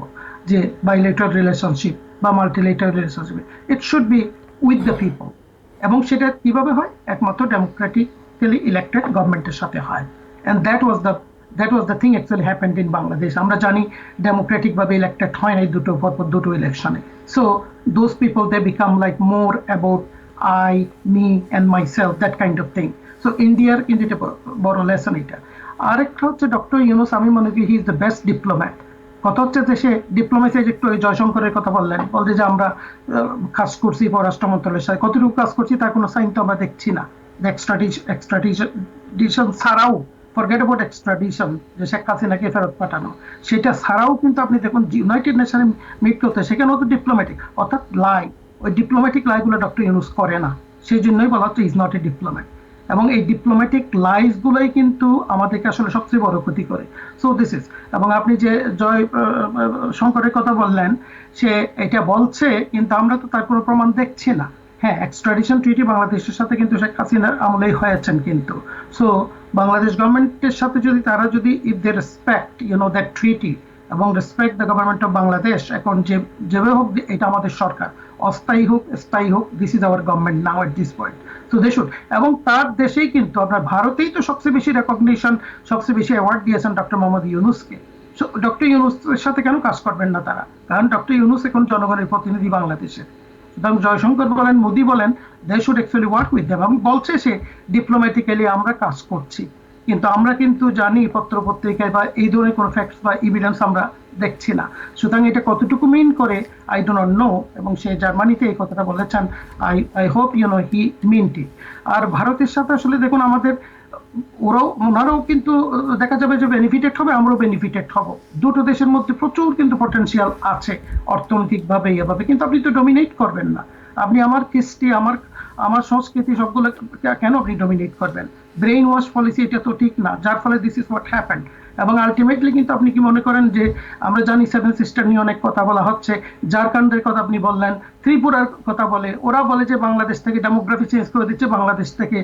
যে বাইলেটারাল রিলেশনশিপ বা multilateral relationship? It should be with the people. এবং সেটা কিভাবে হয়? একমাত্র ডেমোক্রেটিক্যালি ইলেক্টেড গভর্নমেন্টের সাথে হয়। And that was the thing actually happened in Bangladesh. আমরা জানি ডেমোক্রেটিক ভাবে ইলেক্টেড হয় নাই দুটো ইলেকশনে। So those people they become like more about I, me and my self, that kind of thing. So ইন্ডিয়ার কিন্তু এটা বড় লেসন এটা। আরেকটা হচ্ছে ডক্টর ইউনূস, আমি মনে করি he is the best diplomat. কথা হচ্ছে যে সে ডিপ্লোমেসি, একটু জয়শঙ্করের কথা বললেন, বলতে যে আমরা কাজ করছি পররাষ্ট্র মন্ত্রণালয়ের সাথে, কতটুকু কাজ করছি তার কোনো সাইন তো আমরা দেখছি না। এক্সট্রাডিশন ছাড়াও, ফরগেট অ্যাবাউট এক্সট্রাডিশন, যে শেখ হাসিনাকে ফেরত পাঠানো, সেটা ছাড়াও কিন্তু আপনি দেখুন ইউনাইটেড নেশনে মিট করতে, সেখানেও তো ডিপ্লোম্যাটিক, অর্থাৎ ওই ডিপ্লোম্যাটিক লাইগুলো ডক্টর ইউনূস করে না। সেই জন্যই বলা হচ্ছে ইজ নট এ ডিপ্লোম্যাট। এবং এই ডিপ্লোম্যাটিক লাইসগুলোই কিন্তু আমাদেরকে আসলে সবচেয়ে বড় ক্ষতি করে। সো দিস ইজ, এবং আপনি যে জয় শঙ্করের কথা বললেন, সে এটা বলছে কিন্তু আমরা তো তার কোনো প্রমাণ দেখছি না। হ্যাঁ, এক্সট্রাডিশন ট্রিটি বাংলাদেশের সাথে কিন্তু শেখ হাসিনার আমলেই হয়েছেন কিন্তু। সো বাংলাদেশ গভর্নমেন্টের সাথে যদি তারা যদি ইফ দে রেসপেক্ট দ্যাট ট্রিটি এবং respect the government of Bangladesh, এখন যেভাবে হোক এটা আমাদের সরকার, অস্থায়ী হোক স্থায়ী হোক, this is our government now at this point. So they should. এবং তার দেশেই কিন্তু আপনার ভারতেই তো সবচেয়ে বেশি রেকগনিশন, সবচেয়ে বেশি অ্যাওয়ার্ড দিয়েছেন ডক্টর মোহাম্মদ ইউনূসকে। ডক্টর ইউনূসের সাথে কেন কাজ করবেন না তারা? কারণ ডক্টর ইউনূস এখন জনগণের প্রতিনিধি বাংলাদেশে। সুতরাং জয়শঙ্কর বলেন, মোদি বলেন, they should actually work with them. এবং বলছে সে ডিপ্লোম্যাটিক্যালি আমরা কাজ করছি, কিন্তু আমরা কিন্তু জানি পত্র পত্রিকায় বা এই ধরনের কোনো ফ্যাক্টস বা এভিডেন্স আমরা দেখছি না। সুতরাং এটা কতটুকু মিন করে আই ডো নট নো। এবং সে জার্মানিতে এই কথাটা বলেছেন, আই হোপ হি মিন্ট ইট। আর ভারতের সাথে আসলে দেখুন আমাদের ওনারাও কিন্তু দেখা যাবে যে বেনিফিটেড হবে, আমরাও বেনিফিটেড হব। দুটো দেশের মধ্যে প্রচুর কিন্তু পটেনশিয়াল আছে অর্থনৈতিকভাবে, এভাবে। কিন্তু আপনি তো ডমিনেট করবেন না। আপনি আমার কৃষ্টি, আমার সংস্কৃতি সবগুলো কেন আপনি ডমিনেট করবেন? ব্রেইন ওয়াশ পলিসি এটা তো ঠিক না, যার ফলে দিস ইজ হোয়াট হ্যাপেন্ড। এবং আলটিমেটলি কিন্তু আপনি কি মনে করেন যে আমরা জানি 7 সিস্টার নিয়ে অনেক কথা বলা হচ্ছে, ঝাড়খণ্ডের কথা আপনি বললেন, ত্রিপুরার কথা বলে, ওরা বলে যে বাংলাদেশ থেকে ডেমোগ্রাফি চেঞ্জ করে দিচ্ছে, বাংলাদেশ থেকে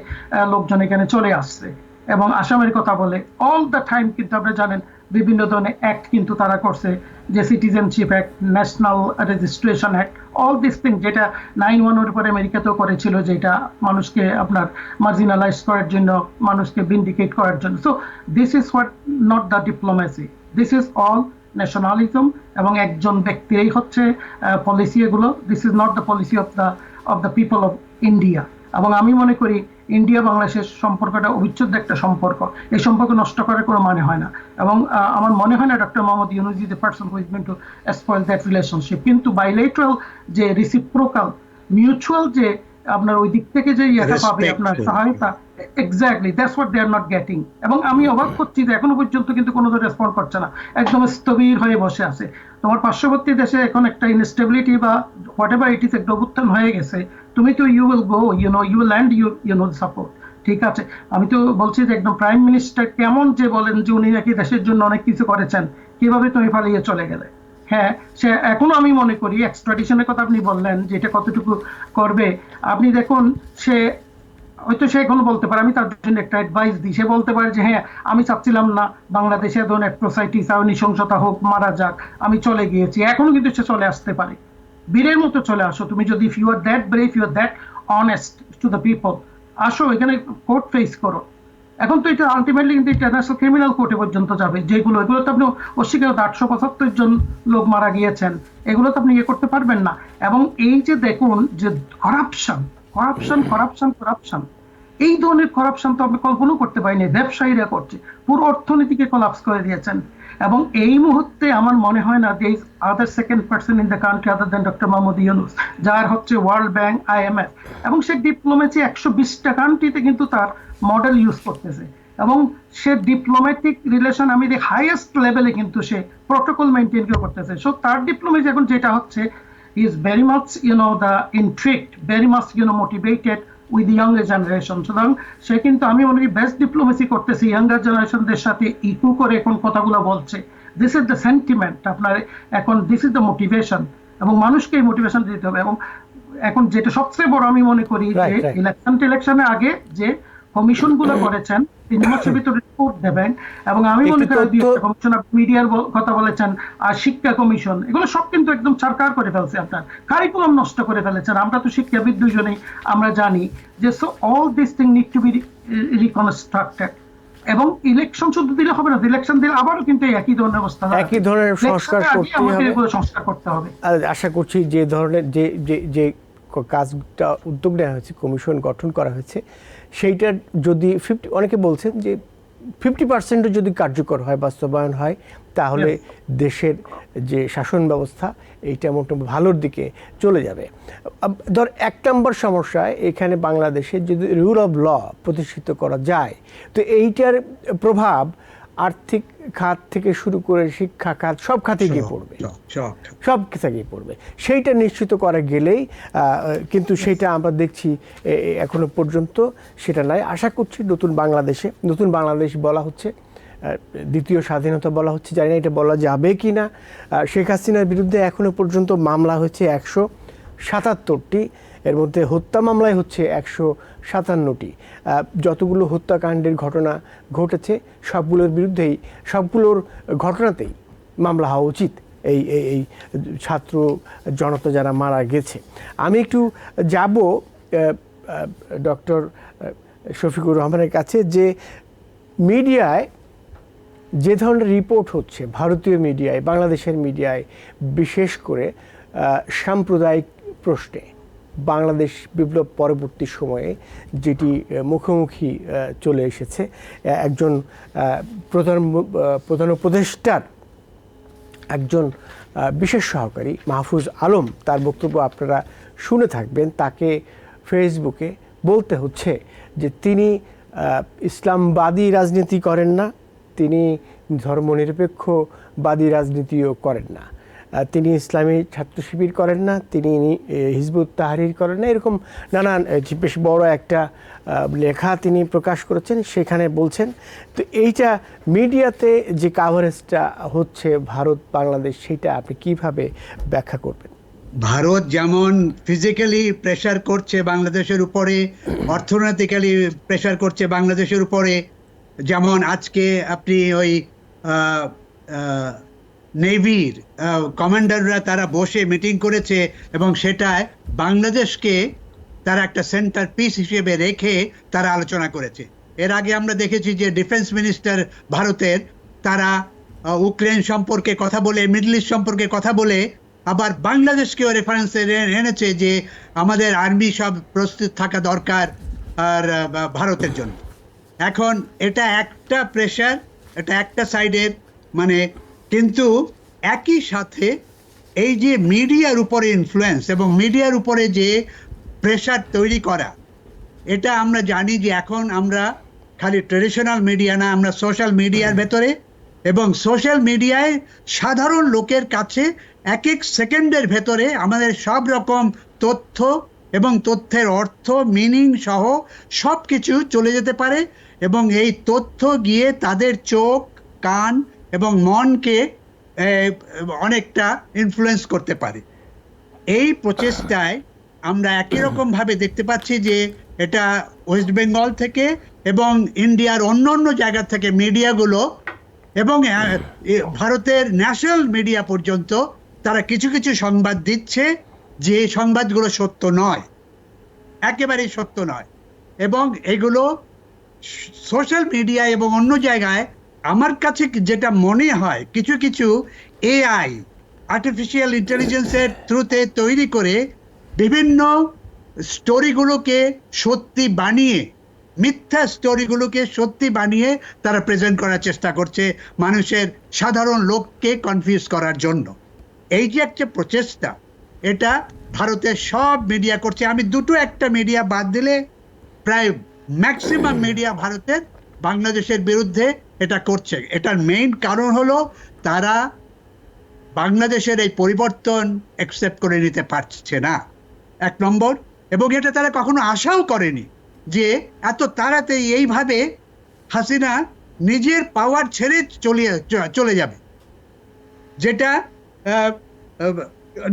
লোকজন এখানে চলে আসছে। এবং আসামের কথা বলে অল দ্য টাইম কিন্তু আপনি জানেন বিভিন্ন ধরনের অ্যাক্ট কিন্তু তারা করছে, যে citizenship act, national registration act, all this thing, যেটা 9/11 উপরে আমেরিকাতেও করেছিল, যেটা মানুষকে আপনার মার্জিনালাইজ করার জন্য, মানুষকে ভিন্ডিকেট করার জন্য। So this is what not the diplomacy, this is all nationalism. এবং একজন ব্যক্তিরই হচ্ছে পলিসি এগুলো। This is not the policy of the people of India. এবং আমি মনে করি ইন্ডিয়া বাংলাদেশের সম্পর্কটা অবিচ্ছেদ্য একটা সম্পর্ক, এই সম্পর্ক নষ্ট করার কোনো মানে হয় না। এবং আমার মনে হয় না doctor Mohammad Yunus is the person who is going to spoil that relationship. কিন্তু বাইলেটারাল যে রিসিপ্রোকাল মিউচুয়াল যে আপনার ওই দিক থেকে যে ইয়েটা পাবে আপনার Respectful. সহায়তা, exactly that's what they are not getting. এবং আমি অবাক হচ্ছি যে এখনো পর্যন্ত কিন্তু কোনো রেসপন্ড করছে না, একদম স্থবির হয়ে বসে আছে। তোমার পার্শ্ববর্তী দেশে এখন একটা ইনস্টেবিলিটি বা হোয়াট এভার ইট ইজ একটা অভ্যুত্থান হয়ে গেছে, তুমি তো you will go, you will land support. ঠিক আছে, আমি তো বলছি যে একদম প্রাইম মিনিস্টার কেমন যে বলেন যে উনি নাকি দেশের জন্য অনেক কিছু করেছেন, কিভাবে তুমি পালিয়ে চলে গেলে। হ্যাঁ, সে এখনো আমি মনে করি এক্সট্রাডিশনের কথা আপনি বললেন যে এটা কতটুকু করবে, আপনি দেখুন সে হয়তো সে এখনো বলতে পারে, আমি তার জন্য একটা অ্যাডভাইস দিই, সে বলতে পারে যে হ্যাঁ আমি চাচ্ছিলাম না বাংলাদেশে ধরুন অ্যাট্রোসাইটিস আর নৃশংসতা হোক, মারা যাক, আমি চলে গিয়েছি। এখনো কিন্তু সে চলে আসতে পারে, বীরের মতো চলে আসো তুমি, যদি you are that brave, you are that honest to the people, আসো এখানে কোর্ট ফেস করো। এখন তো এটা আলটিমেটলি কিন্তু ইন্টারন্যাশনাল ক্রিমিনাল কোর্টে পর্যন্ত যাবে, যেগুলো এগুলো তো আপনি অস্বীকার, 875 জন লোক মারা গিয়েছেন, এগুলো তো আপনি ইয়ে করতে পারবেন না। এবং এই যে দেখুন যে করাপশন করাপশন করাপশন করাপশন, এই ধরনের করাপশন তো আপনি কল্পনা করতে পারিনি, ব্যবসায়ীরা করছে, পুরো অর্থনীতিকে কোলাপস করে দিয়েছেন। এবং এই মুহূর্তে আমার মনে হয় না যে other second person in the country other than doctor Mohammad Yunus, যার হচ্ছে ওয়ার্ল্ড ব্যাংক, IMF, এবং সে ডিপ্লোমেসি 120টা কান্ট্রিতে কিন্তু তার মডেল ইউজ করতেছে। এবং সে ডিপ্লোম্যাটিক রিলেশন আমি দেখি হাইয়েস্ট লেভেলে কিন্তু সে প্রোটোকল মেনটেন করতেছে। সো তার ডিপ্লোমেসি এখন যেটা হচ্ছে is very much the intrigued, very much motivated with the younger generation. সুতরাং সে কিন্তু আমি মনে করি বেস্ট ডিপ্লোমেসি করতেছে, ইয়াঙ্গার জেনারেশনদের সাথে ইকো করে এখন কথাগুলো বলছে। দিস ইজ দ্য সেন্টিমেন্ট আপনার এখন, দিস ইজ দ্য মোটিভেশন, এবং মানুষকে এই মোটিভেশন দিতে হবে। এবং এখন যেটা সবচেয়ে বড় আমি মনে করি যে ইলেকশনের আগে যে কমিশন গুলো করেছেন 3 মাসের ভিতরে রিপোর্ট দেবেন, এবং আমি মনে করি কমিশন, মিডিয়ার কথা বলেছেন, আর শিক্ষা কমিশন, এগুলো সব কিন্তু একদম সরকার করে ফেলছে, আপনার কারিকুলাম নষ্ট করে ফেলেছেন। আমরা তো শিক্ষাবিদ দুজনেই আমরা জানি যে so all this thing need to be reconstructed. এবং ইলেকশন শুধু দিলে হবে না, ইলেকশন দিলে আবারও কিন্তু একই ধরনের অবস্থা, একই ধরনের সংস্কার করতে হবে। আশা করছি যে ধরনের যে কাজটা উদ্যোগ নেওয়া হয়েছে, কমিশন গঠন করা হয়েছে, সেইটার যদি অনেকে বলছেন যে 50% যদি কার্যকর হয়, বাস্তবায়ন হয়, তাহলে দেশের যে শাসন ব্যবস্থা এইটা মোটামুটি ভালোর দিকে চলে যাবে। ধর 1 নম্বর সমস্যা এখানে বাংলাদেশে যদি রুল অফ ল প্রতিষ্ঠিত করা যায়, তো এইটার প্রভাব আর্থিক খাত থেকে শুরু করে শিক্ষা খাত সব খাতে গিয়ে পড়বে, সব খাতে পড়বে। সেইটা নিশ্চিত করা গেলেই, কিন্তু সেইটা আমরা দেখছি এখনো পর্যন্ত সেটা নাই। আশা করছি নতুন বাংলাদেশ বলা হচ্ছে, দ্বিতীয় স্বাধীনতা বলা হচ্ছে, জানি না এটা বলা যাবে কি না। শেখ হাসিনার বিরুদ্ধে এখনো পর্যন্ত মামলা হয়েছে 177টি, এর মধ্যে হত্যা মামলায় হচ্ছে 157টি। যতগুলো হত্যাকাণ্ডের ঘটনা ঘটেছে সবগুলোর ঘটনাতেই মামলা হওয়া উচিত, এই ছাত্র জনতা যারা মারা গেছে। আমি একটু যাব ডক্টর শফিকুর রহমানের কাছে, যে মিডিয়ায় যে ধরনের রিপোর্ট হচ্ছে, ভারতীয় মিডিয়ায়, বাংলাদেশের মিডিয়ায়, বিশেষ করে সাম্প্রদায়িক প্রশ্নে বাংলাদেশ বিপ্লব পরবর্তী সময়ে যেটি মুখোমুখি চলে এসেছে, একজন প্রধান উপদেষ্টার একজন বিশেষ সহকারী মাহফুজ আলম, তার বক্তব্য আপনারা শুনে থাকবেন। তাকে ফেসবুকে বলতে হচ্ছে যে তিনি ইসলামবাদী রাজনীতি করেন না, তিনি ধর্মনিরপেক্ষবাদী রাজনীতিও করেন না, তিনি ইসলামী ছাত্র শিবির করেন না, তিনি হিজবুত তাহরির করেন না, এরকম নানান বেশ বড় একটা লেখা তিনি প্রকাশ করেছেন। সেখানে বলছেন, তো এইটা মিডিয়াতে যে কাভারেজটা হচ্ছে ভারত বাংলাদেশ, সেটা আপনি কিভাবে ব্যাখ্যা করবেন? ভারত যেমন ফিজিক্যালি প্রেশার করছে বাংলাদেশের উপরে, অর্থনৈতিক্যালি প্রেশার করছে বাংলাদেশের উপরে, যেমন আজকে আপনি ওই নেভির কমান্ডাররা তারা বসে মিটিং করেছে, এবং সেটায় বাংলাদেশকে তারা একটা সেন্টার পিস হিসেবে রেখে তারা আলোচনা করেছে। এর আগে আমরা দেখেছি যে ডিফেন্স মিনিস্টার ভারতের, তারা ইউক্রেন সম্পর্কে কথা বলে, মিডল ইস্ট সম্পর্কে কথা বলে, আবার বাংলাদেশকেও রেফারেন্সে এনেছে যে আমাদের আর্মি সব প্রস্তুত থাকা দরকার আর ভারতের জন্য। এখন এটা একটা প্রেশার, এটা একটা সাইডের মানে, কিন্তু একই সাথে এই যে মিডিয়ার উপরে ইনফ্লুয়েন্স এবং মিডিয়ার উপরে যে প্রেশার তৈরি করা, এটা আমরা জানি যে এখন আমরা খালি ট্রেডিশনাল মিডিয়া না, আমরা সোশ্যাল মিডিয়ার ভেতরে, এবং সোশ্যাল মিডিয়ায় সাধারণ লোকের কাছে এক এক সেকেন্ডের ভেতরে আমাদের সব রকম তথ্য এবং তথ্যের অর্থ, মিনিং সহ সব কিছু চলে যেতে পারে, এবং এই তথ্য গিয়ে তাদের চোখ, কান এবং মনকে অনেকটা ইনফ্লুয়েন্স করতে পারে। এই প্রচেষ্টায় আমরা একই রকম ভাবে দেখতে পাচ্ছি যে এটা ওয়েস্ট বেঙ্গল থেকে এবং ইন্ডিয়ার অন্য অন্য জায়গা থেকে মিডিয়াগুলো এবং ভারতের ন্যাশনাল মিডিয়া পর্যন্ত তারা কিছু কিছু সংবাদ দিচ্ছে যে সংবাদগুলো সত্য নয়, একেবারেই সত্য নয়, এবং এগুলো সোশ্যাল মিডিয়া এবং অন্য জায়গায় আমার কাছে যেটা মনে হয় কিছু কিছু এআই, আর্টিফিশিয়াল ইন্টেলিজেন্সের থ্রুতে তৈরি করে বিভিন্ন স্টোরিগুলোকে সত্যি বানিয়ে, মিথ্যা স্টোরিগুলোকে সত্যি বানিয়ে তারা প্রেজেন্ট করার চেষ্টা করছে মানুষের সাধারণ লোককে কনফিউজ করার জন্য। এই যে একটা প্রচেষ্টা, এটা ভারতের সব মিডিয়া করছে। আমি দুটো একটা মিডিয়া বাদ দিলে প্রায় ম্যাক্সিমাম মিডিয়া ভারতের বাংলাদেশের বিরুদ্ধে এটা করছে। এটার মেইন কারণ হলো তারা বাংলাদেশের এই পরিবর্তন অ্যাকসেপ্ট করে নিতে পারছে না, এক নম্বর, এবং এটা তারা কখনো আশাও করেনি যে এত তাড়াতাড়ি এইভাবে হাসিনা নিজের পাওয়ার ছেড়ে চলে যাবে। যেটা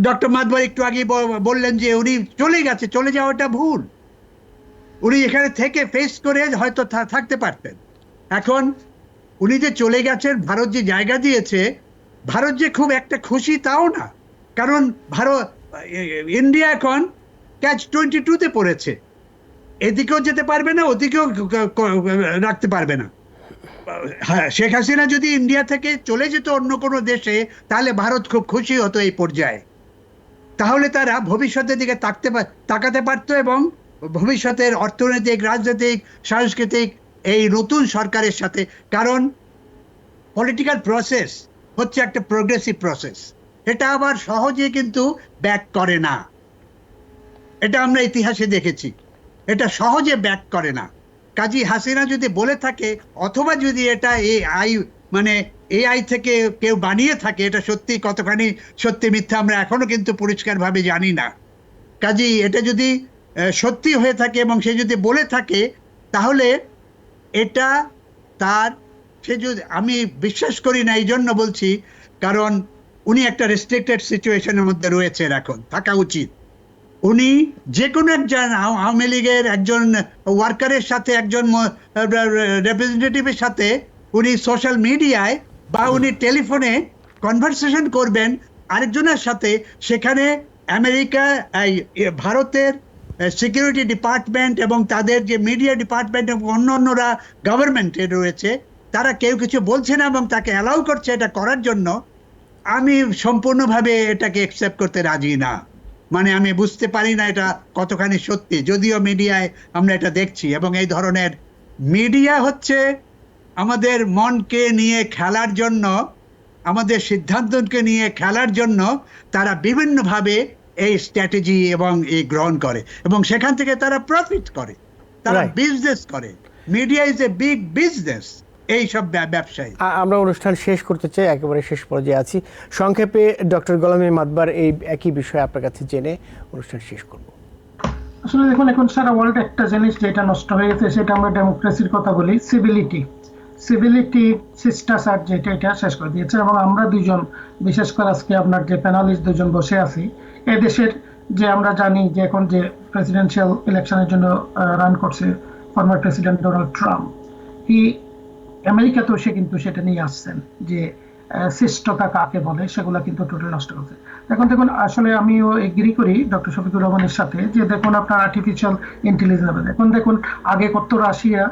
ডক্টর মাদবর একটু আগে বললেন যে উনি চলে গেছে, চলে যাওয়াটা ভুল, উনি এখানে থেকে ফেস করে হয়তো থাকতে পারতেন। এখন উনি যে চলে গেছেন, ভারত যে জায়গা দিয়েছে, ভারত যে খুব একটা খুশি তাও না, কারণ ইন্ডিয়া এখন ক্যাচ 22-তে পড়েছে, এদিকেও যেতে পারবে না, ওদিকেও রাখতে পারবে না। শেখ হাসিনা যদি ইন্ডিয়া থেকে চলে যেত অন্য কোনো দেশে, তাহলে ভারত খুব খুশি হতো এই পর্যায়ে, তাহলে তারা ভবিষ্যতের দিকে তাকাতে পারতো এবং ভবিষ্যতের অর্থনৈতিক, রাজনৈতিক, সাংস্কৃতিক এই নতুন সরকারের সাথে, কারণ পলিটিক্যাল প্রসেস হচ্ছে একটা প্রোগ্রেসিভ প্রসেস, এটা আবার সহজে কিন্তু ব্যাক করে না, এটা আমরা ইতিহাসে দেখেছি, এটা সহজে ব্যাক করে না। কাজী হাসিনা যদি বলে থাকে, অথবা যদি এটা এআই থেকে কেউ বানিয়ে থাকে, এটা সত্যি কতখানি সত্যি মিথ্যা আমরা এখনো কিন্তু পরিষ্কারভাবে জানি না। কাজী এটা যদি সত্যি হয়ে থাকে এবং সে যদি বলে থাকে, তাহলে এটা সে যদি, আমি বিশ্বাস করি না, এই জন্য বলছি, কারণ উনি একটা রেস্ট্রিক্টেড সিচুয়েশনের মধ্যে রয়েছেন, এখন থাকা উচিত। উনি যে কোনো একজন আওয়ামী লীগের একজন ওয়ার্কারের সাথে, একজন রিপ্রেজেন্টেটিভের সাথে উনি সোশ্যাল মিডিয়ায় বা উনি টেলিফোনে কনভারসেশন করবেন আরেকজনের সাথে, সেখানে আমেরিকা, ভারতের সিকিউরিটি ডিপার্টমেন্ট এবং তাদের যে মিডিয়া ডিপার্টমেন্ট এবং অন্যরা গভর্নমেন্টে রয়েছে, তারা কেউ কিছু বলছে না এবং তাকে অ্যালাউ করছে এটা করার জন্য। আমি সম্পূর্ণভাবে এটাকে অ্যাকসেপ্ট করতে রাজি না, আমি বুঝতে পারি না এটা কতখানি সত্যি, যদিও মিডিয়ায় আমরা এটা দেখছি। এবং এই ধরনের মিডিয়া হচ্ছে আমাদের মনকে নিয়ে খেলার জন্য, আমাদের সিদ্ধান্তকে নিয়ে খেলার জন্য তারা বিভিন্নভাবে এই স্ট্র্যাটেজি এবং এই গ্রহণ করে, এবং সেখান থেকে তারা প্রফিট করে, তারা বিজনেস করে। Media is a big business, এই সব ব্যবসায়ী। আমরা অনুষ্ঠান শেষ করতে চাই, একেবারে শেষ পর্যায়ে আছি। সংক্ষেপে ডক্টর গোলাম নবী মাতবার এই একই বিষয়ে আপনার কাছে জেনে অনুষ্ঠান শেষ করব। আসলে দেখুন, এখন সারা ওয়ার্ল্ড একটা জিনিস যেটা নষ্ট হয়ে গেছে, সেটা আমরা ডেমোক্রেসির কথা বলি, সিভিলিটি শিষ্টাচার, যেটা এটা শেষ করে দিয়েছে। এবং আমরা দুজন, বিশেষ করে আজকে আপনার যে প্যানালিস্ট দুজন বসে আছি, এদেশের যে আমরা জানি যে এখন যে প্রেসিডেন্সিয়াল ইলেকশনের জন্য রান করছে ফর্মার প্রেসিডেন্ট ডোনাল্ড ট্রাম্প, আমেরিকাতেও সে কিন্তু সেটা নিয়ে আসছেন যে শিষ্টতা কাকে বলে, সেগুলা কিন্তু টোটাল নষ্ট করছে। দেখুন আসলে আমিও এগ্রি করি ডক্টর শফিকুর রহমানের সাথে, যে দেখুন আপনার আর্টিফিশিয়াল ইন্টেলিজেন্স, দেখুন আগে কত রাশিয়া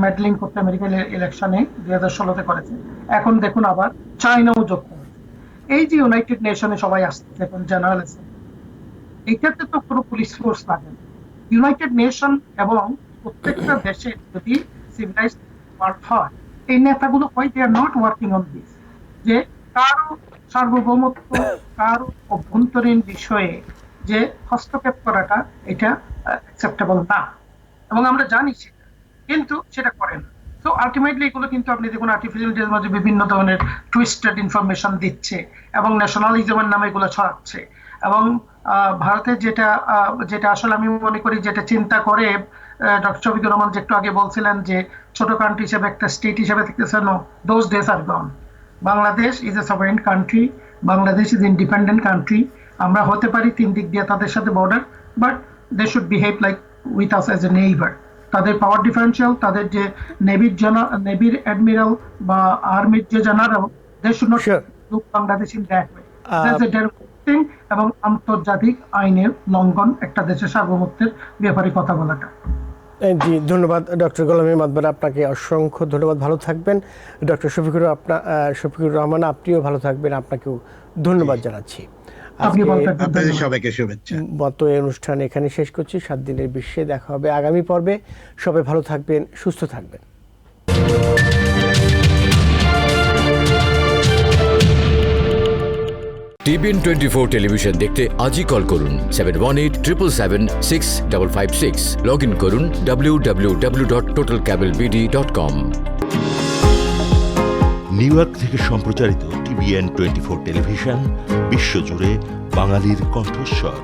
মেডলিং করতে আমেরিকার ইলেকশনে 2016-তে করেছে, এখন দেখুন আবার চায়নাও যোগ করেছে। এই যে ইউনাইটেড নেশনে সবাই আসছে, দেখুন জেনারেল এইটাতে তো কোনো পুলিশ ফোর্স লাগে না। ইউনাইটেড নেশন এবং প্রত্যেকটা দেশে যদি সিভিলাইজড ওয়ার্ক হয়, এই নেতাগুলো হয় they are not working on this, যে কারো সার্বভৌমত্ব, কারো অভ্যন্তরীণ বিষয়ে যে হস্তক্ষেপ করাটা এটা অ্যাকসেপ্টেবল না, এবং আমরা জানি সেটা, কিন্তু সেটা করেন। তো আলটিমেটলি এগুলো কিন্তু আপনি দেখুন আর্টিফিশিয়াল ইন্টেলিজেন্সের মাঝে বিভিন্ন ধরনের টুইস্টেড ইনফরমেশন দিচ্ছে এবং ন্যাশনালিজমের নামে এগুলো ছড়াচ্ছে। এবং ভারতে যেটা আসলে আমি মনে করি যেটা চিন্তা করে ডক্টর শফিকুর রহমান যে একটু আগে বলছিলেন যে ছোট কান্ট্রি হিসেবে একটা স্টেট হিসেবে দেখতেছে, no, those days are gone. Bangladesh is a sovereign country, Bangladesh is independent country. আমরা হতে পারি 3 দিক দিয়ে তাদের সাথে border, but they should behave like with us as a neighbour. তাদের পাওয়ার ডিফারেন্সিয়াল, তাদের যে নেভির অ্যাডমিরাল বা আর্মির যে general, they should not Sure. Look Bangladesh in that way. That's a direct thing, এবং আন্তর্জাতিক আইনের লঙ্ঘন একটা দেশের সার্বভৌমত্বের ব্যাপারে কথা বলাটা। জি, ধন্যবাদ ডক্টর গোলাম মাতবার, আপনাকে অসংখ্য ধন্যবাদ। ভালো থাকবেন। ডক্টর শফিকুর রহমান, আপনিও ভালো থাকবেন, আপনাকেও ধন্যবাদ জানাচ্ছি। আপনি ভালো থাকবেন। আপনাদের সবাইকে শুভেচ্ছা। মতো এই অনুষ্ঠান এখানে শেষ করছি। 7 দিনের বিশ্বে দেখা হবে আগামী পর্বে। সবাই ভালো থাকবেন, সুস্থ থাকবেন। টিবিএন 24 টেলিভিশন দেখতে আজই কল করুন 7187776556। লগ ইন করুন www.totalcablebd.com। নিউ ইয়র্ক থেকে সম্প্রচারিত টিবিএন 24 টেলিভিশন বিশ্বজুড়ে বাঙালির কণ্ঠস্বর।